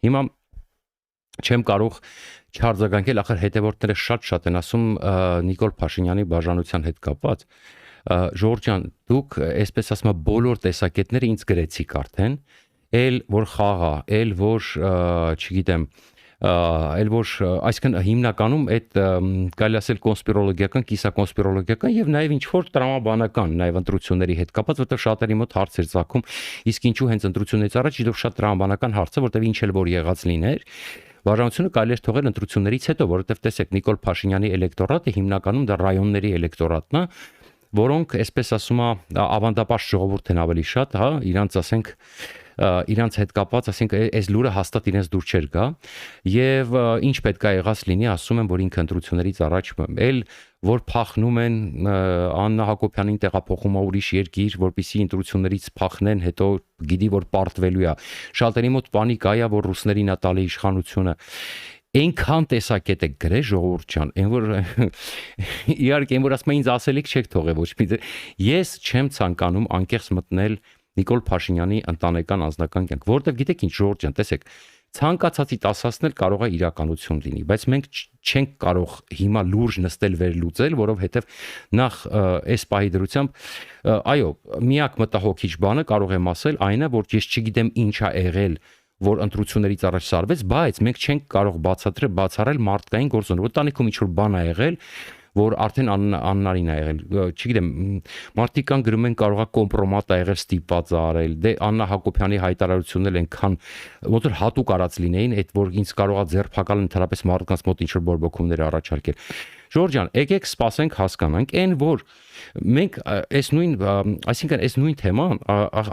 Հիմա չեմ կարող չարձագանքել, ախր հետևորդները շատ են ասում Նիկոլ Փաշինյանի բաժանության հետ կապված։ Ժողովուրդ ջան, դուք այսպես ասում եմ բոլոր տեսակետները ինձ գրեցիք արդեն, էլ որ խաղա, էլ որ չգիտեմ, էլ որ այսինքն հիմնականում այդ կարելի ասել կոնսպիրոլոգիական, կիսակոնսպիրոլոգիական եւ նաեւ ինչ որ տրամաբանական, նաեւ ընտրությունների հետ կապված, որտեղ շատերի մոտ հարց էր ծագում, իսկ ինչու հենց ընտրություններից առաջ իդով շատ տրամաբանական հարց է, որտեղ ինչ էլ որ եղած լիներ, բաժանությունը կարելի է թողել ընտրություններից հետո, որովհետեւ տեսեք Նիկոլ Փաշինյանի էլեկտորատը հիմնականում դա ռայոնների էլեկտորատն է, որոնք, այսպես ասում է, ավանդապաշտ ժողովուրդ են ավելի շատ, հա, իրանց ասենք իրանց հետ կապված, ասենք այս լուրը հաստատ իրենց դուր չէր գա եւ ինչ պետք է եղած լինի, ասում են, որ ինքը ընտրություններից առաջ էլ որ փախնում են Աննա Հակոբյանին տեղափոխում է ուրիշ երկիր, որպեսզի ընտրություններից փախնեն, հետո գիտի որ պարտվելու է։ Շատերի մոտ պանիկա է, որ ռուսներին է տալի իշխանությունը։ Այնքան տեսակետ է գրել ժողովուրդ ջան, այն որ իհարկե այն որ ասում ինձ ասելիք չեք թողել ոչ մի։ Ես չեմ ցանկանում անկեղծ մտնել Նիկոլ Փաշինյանի ընտանեկան անձնական կյանք, որովհետև գիտեք ինչ ժողովուրդ ջան, տեսեք, ցանկացածի տասացնել կարող է իրականություն լինի, բայց մենք չենք կարող հիմա լուրջ նստել վերլուծել, որովհետև նախ այս պահի դրությամբ, այո, միակ մտահոգիչ բանը կարող եմ ասել այն է, որ ես չգիտեմ ինչ է եղել, որ ընտրություններից առաջ սարվեց, բայց մենք չենք կարող բացառել մարդկային գործոն, որ տանիքում ինչ որ բան է եղել, որ արդեն աննարին է եղել, չգիտեմ, մարդիկ կան գրում են կարող է կոմպրոմատ է եղել, ստիպված է արել, դե Աննա Հակոբյանի հայտարարությունն էլ այնքան ոնց որ հատուկ արած լինեին, այդ որ ինձ կարող է ձերբակալ ընդհանրապես մարդկանց մոտ ինչ որ բորբոքումներ առաջարկել։ Ժորժ ջան, եկեք սպասենք հասկանանք, այն որ մենք այս նույն, այսինքն այս նույն թեման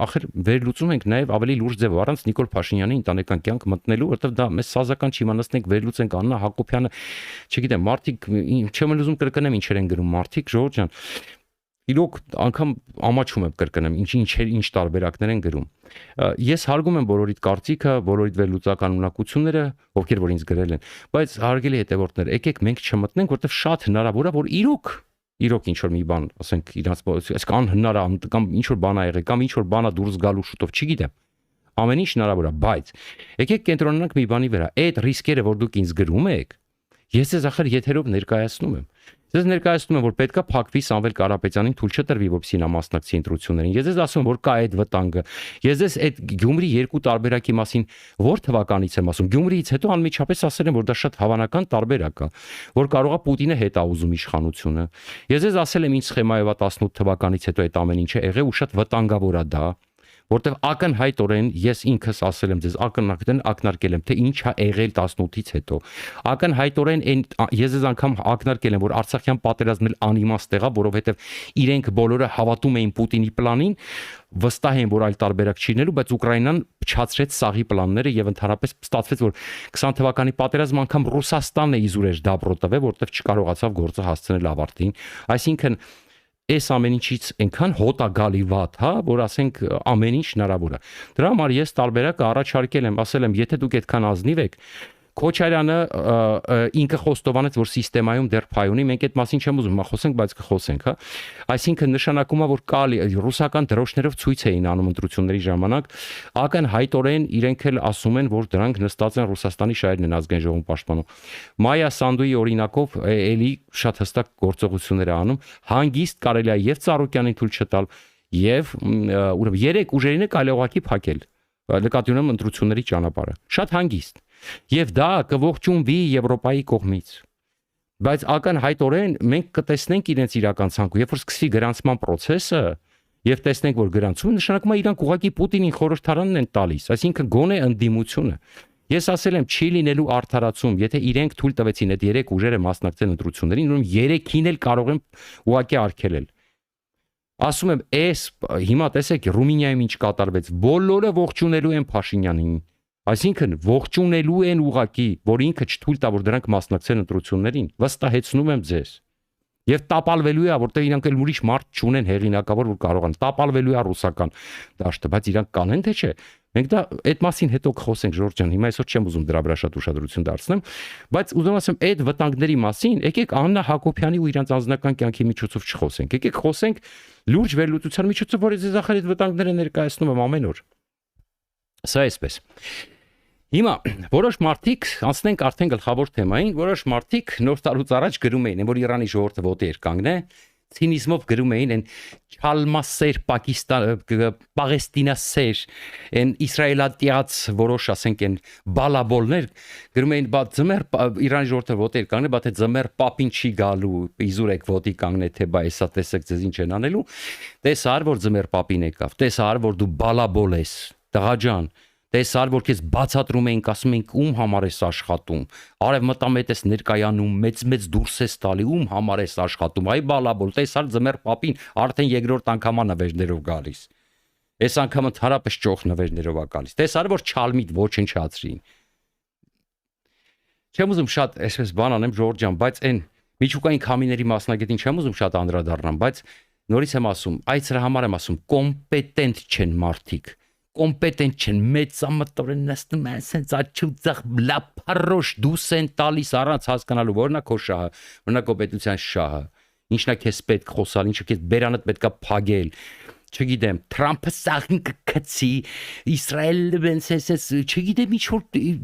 ախր վերլուծում ենք նաև ավելի լուրջ ձևով, առանց Նիկոլ Փաշինյանի ընտանեկան կյանք մտնելու, որովհետև դա մեզ սազական չի, իմանացնենք վերլուծենք Աննա Հակոբյանը, չգիտեմ, մարդիկ չեմ ուզում կրկնեմ ինչեր են գրում մարդիկ, Ժորժ ջան, իրոք անգամ ամաչում եմ կրկնեմ, ինչ տարբերակներ են գրում։ Ես հարգում եմ բոլորիդ կարծիքը, բոլորիդ վերլուծական ունակությունները, ովքեր որ ինձ գրել են, բայց հարգելի հետևորդներ, եկեք մենք չմտնենք, որովհետև շատ հնարավոր է, որ իրոք ինչ որ մի բան, ասենք իրանց այսքան անհնար է կամ ինչ որ բան է եղել, կամ ինչ որ բան է դուրս գալու շուտով, չգիտեմ։ Ամեն ինչ հնարավոր է, բայց եկեք կենտրոնանանք մի բանի վրա։ Այդ ռիսկերը, որ դուք ինձ գրում եք, ես ձեզ ախր եթերով ներկայացնում եմ։ Ձեզ ներկայացնում եմ, որ պետքա փակվի Սամվել Կարապետյանին թույլ չտրվի, որպեսզի նա մասնակցի ընտրություններին։ Ես ձեզ ասում եմ, որ կա այդ վտանգը։ Ես ձեզ այդ Գյումրի երկու տարբերակի մասին ո՞ր թվականից եմ ասում։ Գյումրիից հետո անմիջապես ասել եմ, որ դա շատ հավանական տարբերակ է, որ կարող է Պուտինը հետ է ուզում իշխանությունը։ Ես ձեզ ասել եմ ինչ սխեմայով է 18 թվականից հետո այդ ամեն ինչը եղել ու շատ վտանգավոր է դա, որտեվ ակնհայտորեն ես ինքս ասել եմ ձեզ ակնարկել եմ թե ինչ է եղել 18-ից հետո ակնհայտորեն ես ձեզ անգամ ակնարկել եմ որ Արցախյան պատերազմն էլ անիմաստ եղավ որովհետև իրենք բոլորը հավատում էին Պուտինի պլանին վստահ են որ այլ տարբերակ չի լինելու բայց Ուկրաինան փչացրեց սաղի պլանները եւ ընդհանրապես ստացվեց որ 20 թվականի պատերազմը անգամ Ռուսաստանն է իզուր էր դաբրո տվել որտեվ չկարողացավ գործը հասցնել ավարտին այսինքն այս ամեն ինչից այնքան հոտ է գալի վատ, հա, որ ասենք ամեն ինչ հնարավոր է։ Դրա համար ես տարբերակը առաջարկել եմ, ասել եմ, եթե դուք այդքան ազնիվ եք, Քոչարյանը ինքը խոստովանեց, որ սիստեմայում դեռ փայ ունի, մենք այդ մասին չեմ ուզում խոսենք, բայց կխոսենք, հա։ Այսինքն նշանակում է, որ ռուսական դրոշներով ցույց էին անում ընտրությունների ժամանակ, ակնհայտորեն իրենք էլ ասում են, որ դրանք նստած են Ռուսաստանի շահերն են ազգային ժողովում պաշտպանում։ Մայա Սանդուի օրինակով էլի շատ հստակ գործողություններ է անում, հանգիստ կարելի է եւ Ծառուկյանին թույլ չտալ, եւ ուրեմն երեք ուժերին է կարելի ուղակի փակել։ Նկատի ունեմ ընտրությունների ճանապարհը։ Շատ հանգիստ։ Եվ դա կողջունվի Եվրոպայի կողմից։ Բայց ակնհայտորեն մենք կտեսնենք իրենց իրական ցանկը, երբ որ սկսի գրանցման process-ը, եւ տեսնենք որ գրանցում նշանակում է իրանք ուղղակի Պուտինին խորհրդարանն են տալիս, այսինքն գոնե ընդդիմությունը։ Ես ասել եմ չի լինելու արդարացում, եթե իրենք թույլ տվեցին այդ 3 ուժերը մասնակցեն ընտրություններին, ուրեմն 3-ին էլ կարող են ուղղակի արգելել։ Ասում եմ, հիմա տեսեք Ռումինիայում ինչ կատարվեց, բոլորը ողջունելու են Փաշինյանին։ Այսինքն ողջունելու են ուղակի, որ ինքը չթույլ տա որ դրանք մասնակցեն ընտրություններին, վստահեցնում եմ ձեզ։ Եվ տապալվելու է, որտեղ իրանք էլ ուրիշ մարդ չունեն հեղինակավոր, որ կարողան տապալվելու է ռուսական դաշտը, բայց իրանք կանեն թե չէ։ Մենք դա այդ մասին հետո կխոսենք Ժորժ ջան, հիմա այսօր չեմ ուզում դրա վրա շատ ուշադրություն դարձնեմ, բայց ուզում ասեմ այդ վտանգների մասին, եկեք Աննա Հակոբյանի ու իրանց անձնական կյանքի միջոցով չխոսենք։ Եկեք խոսենք լուրջ վերլուծության միջոցով, որ ես ձեզ ախր այդ վտանգները ներկայացնում եմ ամեն օր։ Սա էսպես։ Հիմա որոշ մարդիկ անցնենք արդեն գլխավոր թեմային, որոշ մարդիկ նոր տարուց առաջ գրում էին, որ Իրանի ժողովուրդը ոտի էր կանգնե, ցինիզմով գրում էին են չալմասեր Պաղեստինասեր, են իսրայելատիաց որոշ ասենք են բալաբոլներ գրում էին, բա ձմեր Իրանի ժողովուրդը ոտի էր կանգնե, բա թե ձմեր պապին չի գալու, իզուրեք ոտի կանգնե, թե բա հեսա տեսեք ձեզ ինչ են անելու, տեսար որ ձմեր պապին եկավ, տեսար որ դու բալաբոլ ես, տղա ջան, տեսար որ քեզ բացատրում էինք, ասում էինք ում համար ես աշխատում, արևմտամետ ես ներկայանում, մեծ դուրս ես տալի, ում համար ես աշխատում, այ բալաբոլ, տեսար ձմեր պապին արդեն երկրորդ անգամա նվերներով գալիս, այս անգամ ընդհանրապես ճոխ նվերներով է գալիս, տեսար որ չալմիտ ոչնչացրին, չեմ ուզում շատ այսպես բան անեմ Ժորժ ջան, բայց այն միջուկային քամիների մասնագետին չեմ ուզում շատ անդրադառնամ, բայց նորից եմ ասում, այդ սրա համար եմ ասում, կոմպետենտ չեն մարդիկ, կոմպետենտ չեն, մեծամտորեն նստում են, սենց աչուձախ լափարոշ դուս են տալիս առանց հասկանալու, որն է քո շահը, որն է քո պետության շահը, ինչն է քեզ պետք խոսալ, ինչը քեզ բերանդ պետքա փագել, չգիտեմ, Թրամփը սաղին կգցի, Իսրայելը բենսես, չգիտեմ ինչ որ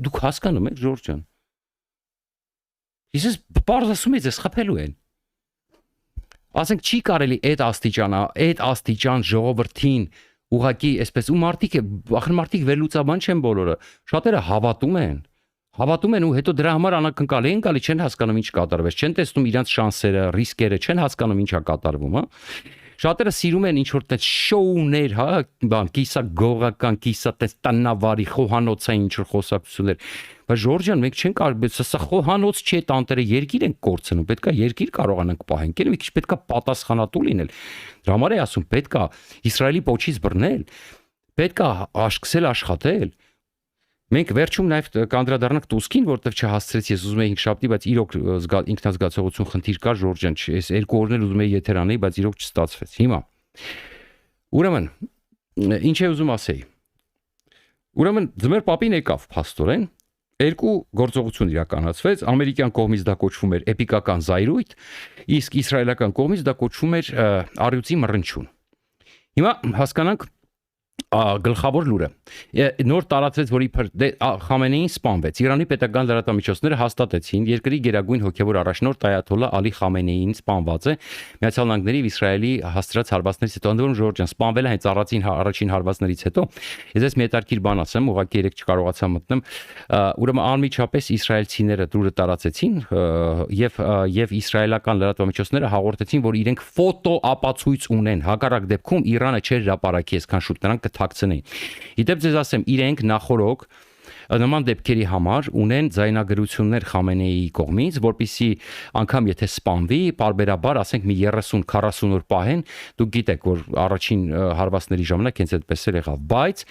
դուք հասկանում եք Ժորժ ջան։ Իսկ բարձ ասում ես խփելու են։ Ասենք չի կարելի այդ աստիճան ժողովրդին ուղակի այսպես ու մարդիկ ախր մարդիկ վերլուծաբան չեն բոլորը, շատերը հավատում են ու հետո դրա համար անակնկալ են գալի, չեն հասկանում ինչ կատարվեց, չեն տեսնում իրանց շանսերը, ռիսկերը, չեն հասկանում ինչա կատարվում, հա։ Շատերը սիրում են ինչ որ տես շոուներ, հա, բան, կիսա գողական, կիսա տես տնավարի, խոհանոցային ինչ որ խոսակցություններ։ Բայց Ժորժ ջան, մենք չենք կարող, սա խոհանոց չի, տանտերը երկիր են կորցնում, պետքա երկիր կարողանանք պահենք, մի քիչ պետքա պատասխանատու լինել։ Դրա համար է ասում, պետքա Իսրայելի պոչից բռնել, պետքա սկսել աշխատել։ Մենք վերջում նաև կանդրադառնանք Տուսկին, որտեղ չհասցրեց, ես ուզում եի 5 շաբթի, բայց իրոք ինքնազգացողություն խնդիր կար Ժորժ ջան, այս 2 օրներ ուզում եի եթեր անեի, բայց իրոք չստացվեց։ Հիմա ուրեմն ինչ է ուզում ասեի։ Ուրեմն ձմեր պապին եկավ փաստորեն, 2 գործողություն իրականացվեց, ամերիկյան կողմից դա կոչվում էր էպիկական զայրույթ, իսկ իսրայելական կողմից դա կոչվում էր առյուծի մռնչյուն։ Հիմա հասկանանք գլխավոր լուրը նոր տարածվեց, որ իբր Խամենեին սպանվեց։ Իրանի պետական լրատվամիջոցները հաստատեցին երկրի գերագույն հոգևոր առաջնորդ Այաթոլլա Ալի Խամենեին սպանված է Միացյալ Նահանգների եւ Իսրայելի հասցրած հարվածներից հետո, անդորում Ժորժ ջան, սպանվել է հենց առաջին հարվածներից հետո։ Ես ես մի հետաքրքիր բան ասեմ, ուղղակի երեք չկարողացա մտնել։ Ուրեմն անմիջապես իսրայելցիները դուրը տարածեցին եւ իսրայելական լրատվամիջոցները հաղորդեցին, որ իրենք ֆոտո ապացույց ունեն, հակառակ դեպքում Իրանը չէր հրապարակի այսքան շուտ նրանք կթաքցնեին։ Իդեպ ձեզ ասեմ, իրենք նախորոք նման դեպքերի համար ունեն ձայնագրություններ Խամենեիի կողմից, որպեսզի անգամ եթե սպանվի, պարբերաբար ասենք մի 30-40 օր պահեն, դուք գիտեք, որ առաջին հարվածների ժամանակ հենց այդպես էլ եղավ, բայց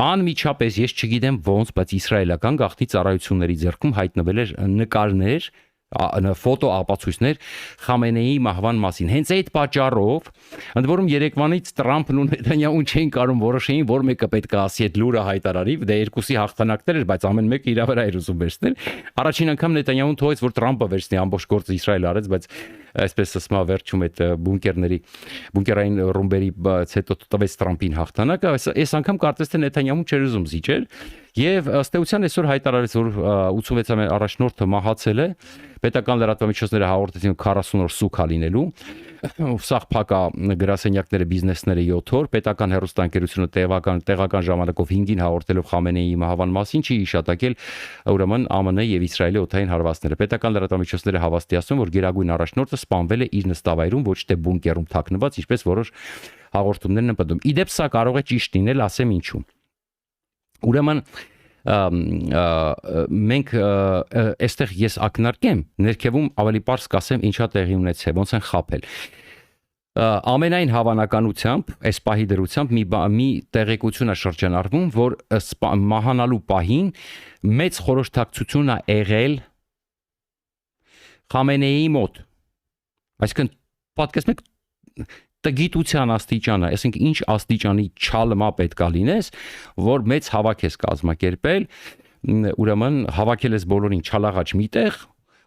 անմիջապես ես չգիտեմ ոնց, բայց իսրայելական գաղտնի ծառայությունների ձեռքում հայտնվել էր նկարներ, ֆոտո ապացույցներ Խամենեիի մահվան մասին։ Հենց այդ պատճառով, ընդ որում Երևանից Տրամփն ու Նեթանյահուն չէին կարող որոշեին, որ մեկը պետք է ասի այդ լուրը հայտարարի, դե երկուսի հաղթանակներ էր, բայց ամեն մեկը իր վրա էր ուզում վերցնել։ Առաջին անգամ Նեթանյահուն թողեց, որ Տրամփը վերցնի ամբողջ գործը Իսրայել արեց, բայց այսպես ասма վերջում այդ բունկերային ռումբերից հետո տվեց Տրամփին հաղթանակը, այս անգամ կարծես թե Նեթանյահուն չէր ուզում զիջել եւ ըստ էության այսօր հայտարարեց, որ 86-ամյա առաջնորդը մահացել է, պետական լրատվամիջոցները հաղորդեցին 40 օր սուքա լինելու, սաղ փակա գրասենյակները, բիզնեսները 7 օր, պետական հեռուստաընկերությունը տեղական ժամանակով 5-ին հաղորդելով Խամենեիի մահվան մասին չի հիշատակել ուրեմն ԱՄՆ եւ Իսրայելի օդային հարվածները։ Պետական լրատվամիջոցները հավաստիացնում, որ գերագույն առաջնորդը սպանվել է իր նստավայրում, ոչ թե բունկերում թաքնված, ինչպես որոշ հաղորդումներն են պնդում։ Իդեպ սա կարող է ճիշտ լինել, ասեմ ինչու։ Ուրեմն մենք այստեղ ես ակնարկեմ, ներքևում ավելի պարզ կասեմ ինչա տեղի ունեցել, ոնց են խաբել։ Ամենայն հավանականությամբ, այս պահի դրությամբ մի տեղեկություն է շրջանառվում, որ մահանալու պահին մեծ խորհրդակցություն է եղել Խամենեիի մոտ։ Այսինքն պատկերացնեք տգիտության աստիճանը, այսինքն ինչ աստիճանի չալմա պետքա լինես, որ մեծ հավաք ես կազմակերպել, ուրեմն հավաքել ես բոլորին չալաղաճ միտեղ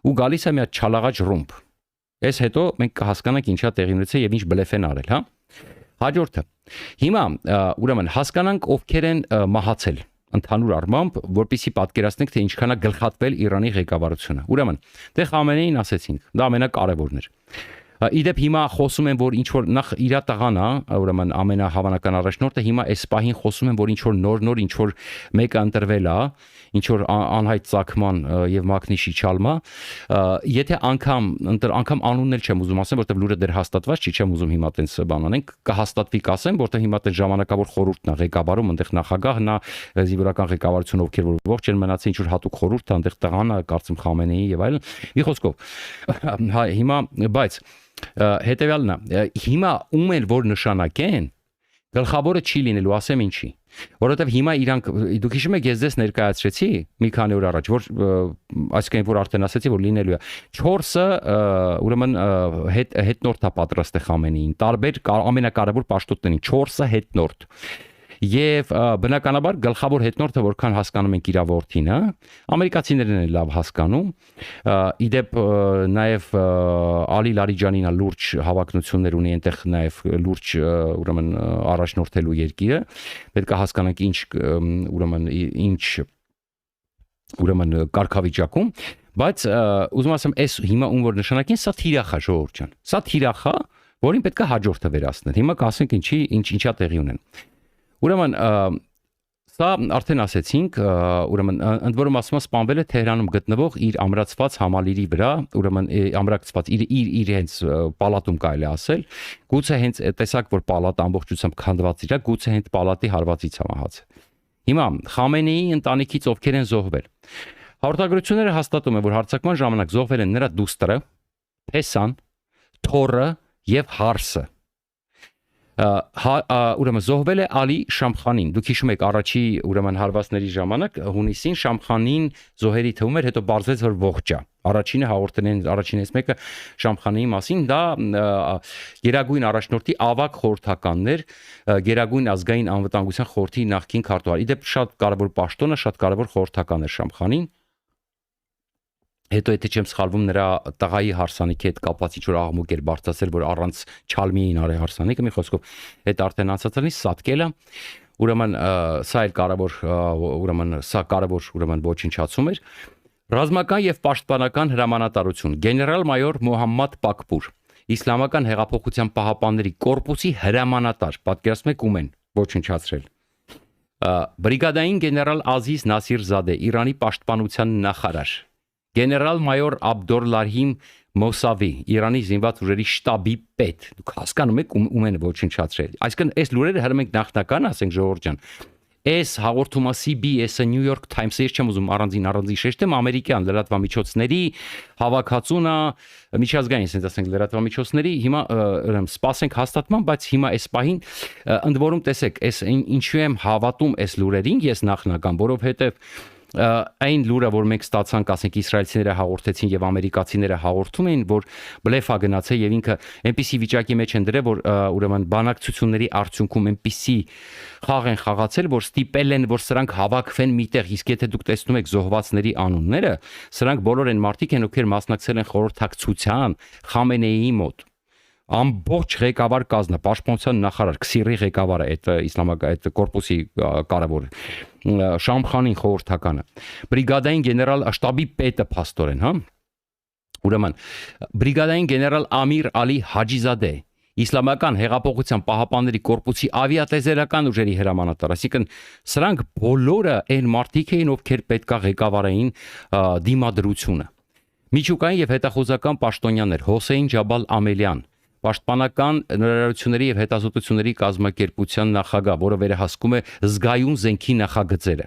ու գալիս է մի հատ չալաղաճ ռումբ։ Այս հետո մենք կհասկանանք ինչա տեղի ունեցել եւ ինչ բլեֆ են արել, հա։ Հաջորդը։ Հիմա ուրեմն հասկանանք ովքեր են մահացել։ ընդհանուր առմամբ, որպեսզի պատկերացնենք, թե ինչքան է գլխատվել Իրանի ղեկավարությունը։ Ուրեմն, դե Խամենեին ասեցինք, դա ամենակարևորն էր։ Իդեպ հիմա խոսում են, որ ինչ որ նախ իր տղան է, ուրեմն ամենահավանական առաջնորդը, հիմա այս պահին խոսում են, որ ինչ որ նոր ինչ որ մեկը ընտրվել է, ինչ որ անհայտ ցակման եւ մակնիշի չալմա, եթե անգամ անունն էլ չեմ ուզում ասեմ, որտեղ լուրը դեռ հաստատված չի, չեմ ուզում հիմա տենց բան անենք, կհաստատվի կասեմ, որտեղ հիմա տենց ժամանակավոր խորհուրդն է ղեկավարում, այնտեղ նախագահն է, զինվորական ղեկավարությունը, ովքեր որ ողջ են մնացել, ինչ որ հատուկ խորհուրդ է, այնտեղ տղան է, կարծում Խամենեի եւ այլն։ Մի խոսքով, հիմա բայց հետեւյալն է, հիմա ում են որ նշանակեն, գլխավորը չի լինելու, ասեմ ինչի, որովհետև հիմա իրանք, դուք հիշում եք, ես դες ներկայացրեցի մի քանի օր առաջ, որ այսինքն որ արդեն ասացի, որ լինելու է 4-ը ուրեմն հետնորդ է պատրաստ է Խամենեին, տարբեր ամենակարևոր պաշտոններին 4-ը հետնորդ։ Եվ բնականաբար գլխավոր հետնորդը որքան հասկանում ենք իր որդին, ամերիկացիներն են լավ հասկանում, իդեպ նաև Ալի Լարիջանին լուրջ հավակնություններ ունի, այնտեղ նաև լուրջ ուրեմն առաջնորդելու երկիրը, պետք է հասկանանք ուրեմն կարգավիճակում, բայց ուզում ասեմ, այս հիմա ում որ նշանակին, սա թիրախ է ժողովուրդ ջան, սա թիրախ է, որին պետք է հաջորդը վերացնել։ Հիմա կասենք ինչա տեղի ունեն։ Ուրեմն սա արդեն ասեցինք, ուրեմն ընդ որում ասում եմ սպանվել է Թեհրանում գտնվող իր ամրացված համալիրի վրա, ուրեմն ամրացված իր հենց պալատում կարելի ասել, գուցե հենց տեսակ որ պալատը ամբողջությամբ քանդված իր, գուցե հենց պալատի հարվածից համահաց։ Հիմա Խամենեի ընտանիքից ովքեր են զոհվել։ Հաղորդագրությունները հաստատում են, որ հարձակման ժամանակ զոհվել են նրա դուստրը, Փեսան, Թորը եւ Հարսը։ Ուրեմն զոհվել է Ալի Շամխանին։ Դուք հիշում եք առաջի ուրեմն հարվածների ժամանակ հունիսին Շամխանին զոհերի թվում էր, հետո բարձրացեց որ ողջ է։ Առաջինը հաղորդեն առաջինից մեկը Շամխանիի մասին, դա Գերագույն առաջնորդի ավագ խորհրդականներ, Գերագույն ազգային անվտանգության խորհրդի նախկին քարտուղար։ Իդեպ շատ կարևոր պաշտոն է, շատ կարևոր խորհրդական է Շամխանին։ Հետո եթե չեմ սխալվում նրա տղայի հարսանիքի հետ կապված ինչ որ աղմուկ էր բարձրացել, որ առանց չալմի էին արել հարսանիքը, մի խոսքով այդ արդեն անցածնի սատկելը, ուրեմն սա էլ կարևոր, ուրեմն սա կարևոր ուրեմն ոչնչացում էր։ Ռազմական եւ պաշտպանական հրամանատարություն գեներալ-մայոր Մոհամմադ Պակպուր, Իսլամական հեղափոխության պահապանների կորպուսի հրամանատար, պատկերացնում եք ում են ոչնչացրել։ Բրիգադային գեներալ Ազիզ Նասիրզադե, Իրանի պաշտպանության նախարար, գեներալ-մայոր Աբդոլլահիմ Մոսավի, Իրանի զինված ուժերի շտաբի պետ, դուք հասկանում եք ում են ոչնչացրել։ Այսինքն այս լուրերը հրում ենք նախնական, ասենք ժողովուրդ ջան, այս հաղորդումը CBS-ը, New York Times-ը, ես չեմ ուզում առանձին շեշտեմ, ամերիկյան լրատվամիջոցների հավաքածունը, միջազգային, ասենք ասենք լրատվամիջոցների, հիմա սպասենք հաստատման, բայց հիմա այս պահին ընդ որում տեսեք, այս ինչու եմ հավատում այս լուրերին, ես նախնական, որովհետև այն լուրը, որ մենք ստացանք, ասենք իսրայելցիները հաղորդեցին եւ ամերիկացիները հաղորդում էին, որ բլեֆա գնացել եւ ինքը այնպիսի վիճակի մեջ են դրել, որ ուրեմն բանակցությունների արդյունքում այնպիսի խաղ են խաղացել, որ ստիպել են, որ սրանք հավաքվեն միտեղ, իսկ եթե դուք տեսնում եք զոհվածների անունները, սրանք բոլոր են մարդիկ են, ովքեր մասնակցել են խորհրդակցության Խամենեիի մոտ։ Ամբողջ ղեկավար կազմը, պաշտպանության նախարար, Քսիրի ղեկավարը, այդ իսլամական այդ կորպուսի կարևոր Շամխանին խորհրդականը, բրիգադային գեներալ շտաբի պետը փաստորեն, հա։ Ուրեմն բրիգադային գեներալ Ամիր Ալի Հաջիզադե, Իսլամական հեղափոխության պահապանների կորպուսի ավիատեզերական ուժերի հրամանատար, այսինքն սրանք բոլորը այն մարդիկ էին, ովքեր պետք է ղեկավարեին դիմադրությունը։ Միջուկային եւ հետախուզական պաշտոնյաներ Հոսեյն Ջաբալ Ամելյան, Պաշտպանական նորարարությունների եւ հետազոտությունների կազմակերպության նախագահ, որը վերահսկում է զգայուն զենքի նախագծերը։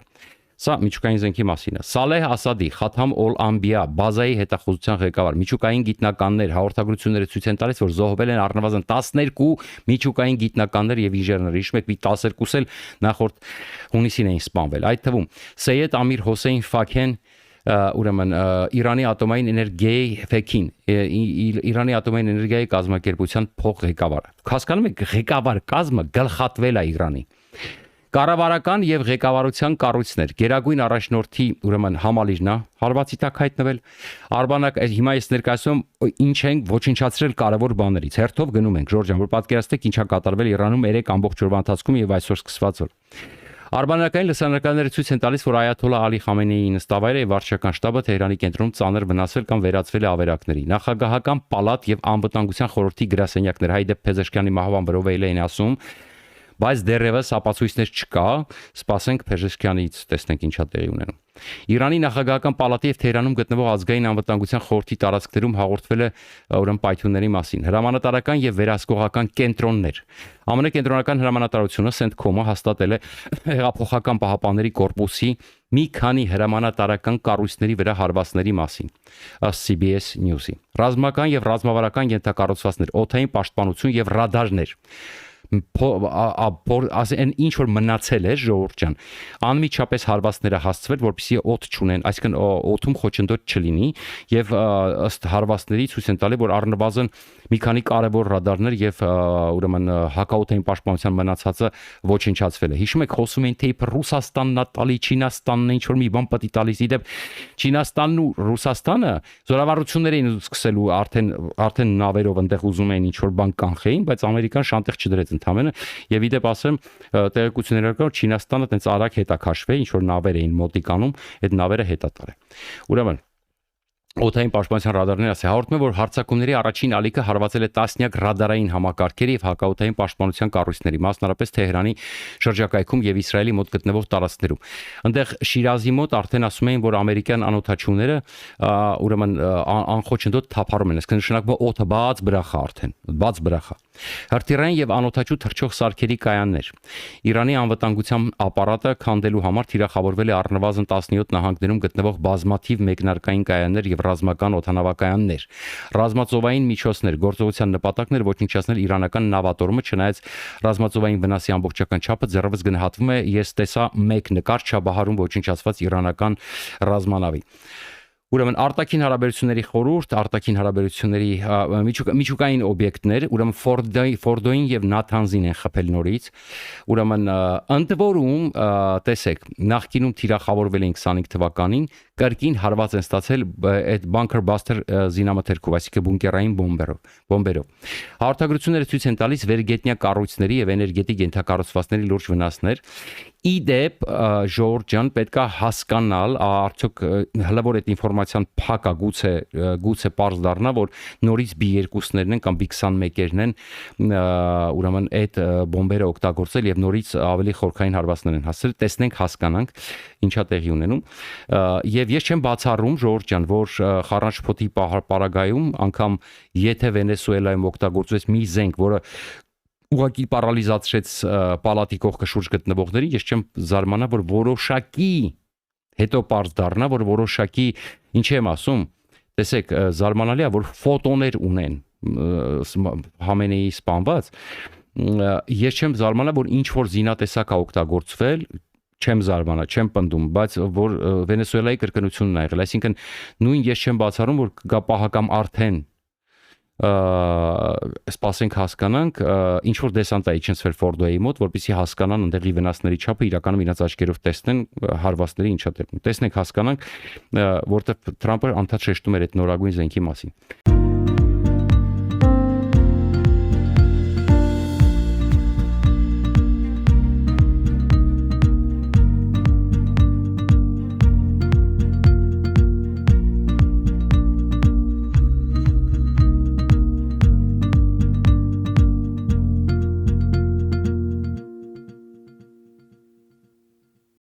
Սա միջուկային զենքի մասին է։ Սալեհ Ասադի, Խաթամ Օլ-Ամբիա, բազայի հետախուզության ղեկավար, միջուկային գիտնականներ, հաղորդագրությունները ցույց են տալիս, որ զոհվել են առնվազն 12 միջուկային գիտնականներ եւ ինժեներներ, հիշում եք, մի 12-ը էլ նախորդ հունիսին էին սպանվել։ Այդ թվում Սեյեդ Ամիր Հոսեյն Ֆաքեն, ուրեմն Իրանի ատոմային էներգիայի ֆեքին, Իրանի ատոմային էներգիայի կազմակերպության փոխղեկավարը։ Հասկանում եք, ղեկավար կազմը գլխատվել է Իրանի։ Կառավարական եւ ղեկավարության կառույցներ, Գերագույն առաջնորդի ուրեմն համալիրն է հարվածի տակ հայտնվել։ Արբանակ հիմա ես ներկայացնում ինչ են ոչնչացրել կարևոր բաներից։ Հերթով գնում ենք, Ժորժ ջան, որ պատկերացնեք ինչա կատարվել Իրանում 3 ամբողջ օրվա ընթացքում եւ այսօր սկսված օր։ Արբանյակային լսարանականները ցույց են տալիս, որ Այաթոլլա Ալի Խամենեիի նստավայրը եւ վարչական շտաբը Թեհրանի կենտրոնում ծանր վնասվել կամ վերածվել է ավերակների։ Նախագահական պալատ եւ անվտանգության խորհրդի գրասենյակներ Հայդե Փեզեշկյանի մահվան վրով էին ասում, բայց դեռևս ապացույցներ չկա, սպասենք Փեզեշկյանից տեսնենք ինչա տեղի ունենում։ Իրանի նախագահական պալատի եւ Թեհրանում գտնվող ազգային անվտանգության խորհրդի տարածքներում հաղորդվել է ուրեմն պայթյունների մասին։ Հրամանատարական եւ վերահսկողական կենտրոններ։ ԱՄՆ կենտրոնական հրամանատարությունը Սենթկոմը հաստատել է հեղափոխական պահապանների կորպուսի մի քանի հրամանատարական կառույցների վրա հարվածների մասին, ըստ CBS News-ի։ Ռազմական եւ ռազմավարական ենթակառուցվածքներ, օդային պաշտպանություն եւ ռադարներ ասեն ինչ որ մնացել է ժողովուրդ ջան, անմիջապես հարվածները հասցվել, որպեսզի օդ չունեն, այսինքն օդում խոչընդոտ չլինի եւ ըստ հարվածների ցույց են տալի, որ առնվազն մի քանի կարևոր ռադարներ եւ ուրեմն հակաօդային պաշտպանության մնացածը ոչնչացվել է։ Հիշում եք, խոսում էին թե իբր Ռուսաստանն է տալի, Չինաստանն է ինչ որ մի բան պետք է տալիս, իդեպ Չինաստանն ու Ռուսաստանը զորավարություններ էին սկսելու արդեն նավերով այնտեղ ուզում էին ինչ որ բան կանխեին, բայց Ամերիկան շանտեղ չդրեց ընդամենը եւ իդեպ ասեմ տեղեկություններ կան, Չինաստանը տենց արագ հետա քաշվե, ինչ որ նավեր էին մոտիկանում, այդ նավերը հետա տարել։ Ուրեմն օդային պաշտպանության ռադարները ասել հաղորդում է, որ հարձակումների առաջին ալիքը հարվածել է տասնյակ ռադարային համակարգերի եւ հակաօդային պաշտպանության կառույցների, մասնավորապես Թեհրանի շրջակայքում եւ Իսրայելի մոտ գտնվող տարածքներում։ Այնտեղ Շիրազի մոտ արդեն ասում էին, որ ամերիկյան անօդաչուները ուրեմն անխոչնդոտ թափառում են, այսինքն նշանակում է օդը բաց բրախա արդեն, բաց բրախա։ Հրթիռային եւ անօդաչու թռչող սարքերի կայաններ։ Իրանի անվտանգության ապարատը քանդելու համար թիրախավորվել է առնվազն 17 նահանգներում գտնվող բազմաթիվ մեկնարկային կայաններ եւ ռազմական օդանավակայաններ։ Ռազմածովային միջոցներ, գործողության նպատակն էր ոչնչացնել իրանական նավատորմը, չնայած ռազմածովային վնասի ամբողջական չափը ձեռևս գնահատվում է, ես տեսա մեկ նկար Չաբահարում ոչնչացված իրանական ռազմանավի։ Ուրեմն արտաքին հարաբերությունների խորհուրդ, արտաքին հարաբերությունների միջուկային օբյեկտներ, ուրեմն Ֆորդոին եւ Նաթանզին են խփել նորից։ Ուրեմն ընդ որում, տեսեք, նախկինում թիրախավորվել են 25 թվականին, կրկին հարված են ստացել այդ Bunker Buster զինամթերքով, այսինքն բունկերային բոմբերով։ Հաղորդագրությունները ցույց են տալիս վերգետնյա կառույցների եւ էներգետիկ ենթակառուցվածքների լուրջ վնասներ։ Իդեպ ժողովուրդ ջան, պետքա հասկանալ, արդյոք հլավոր այդ ինֆորմացիան փակ է, գուցե պարզ դառնա, որ նորից B2-ներն են կամ B21-երն են ուրեմն այդ բոմբերը օգտագործել եւ նորից ավելի խորքային հարվածներ են հասցրել, տեսնենք, հասկանանք ինչա տեղի ունենում։ Եվ ես չեմ բացառում ժողովուրդ ջան, որ Խառնաշփոթի պարագայում անգամ եթե Վենեսուելայում օգտագործվեց մի զենք, որը ուղղակի պարալիզացրեց պալատի կողքը շուրջ գտնվողներին, ես չեմ զարմանա, որ որոշակի հետո պարզ դառնա, որ որոշակի ինչ եմ ասում, տեսեք, զարմանալի է, որ ֆոտոներ ունեն Խամենեիի սպանված, ես չեմ զարմանա, որ ինչ որ զինատեսակ է օգտագործվել, չեմ զարմանա, չեմ պնդում, բայց որ Վենեսուելայի կրկնությունն է եղել, այսինքն նույն ես չեմ բացառում, որ գա պահակամ արդեն սպասենք հասկանանք, ինչ որ դեսանտ է իջեցվել Ֆորդոյի մոտ, որպեսզի հասկանան այնտեղի վնասների չափը, իրականում իրաց աչքերով տեսնեն հարվածների ինչա տեղում։ Տեսնենք, հասկանանք, որտեղ Թրամփը անդադ շեշտում էր այդ նորագույն զենքի մասին։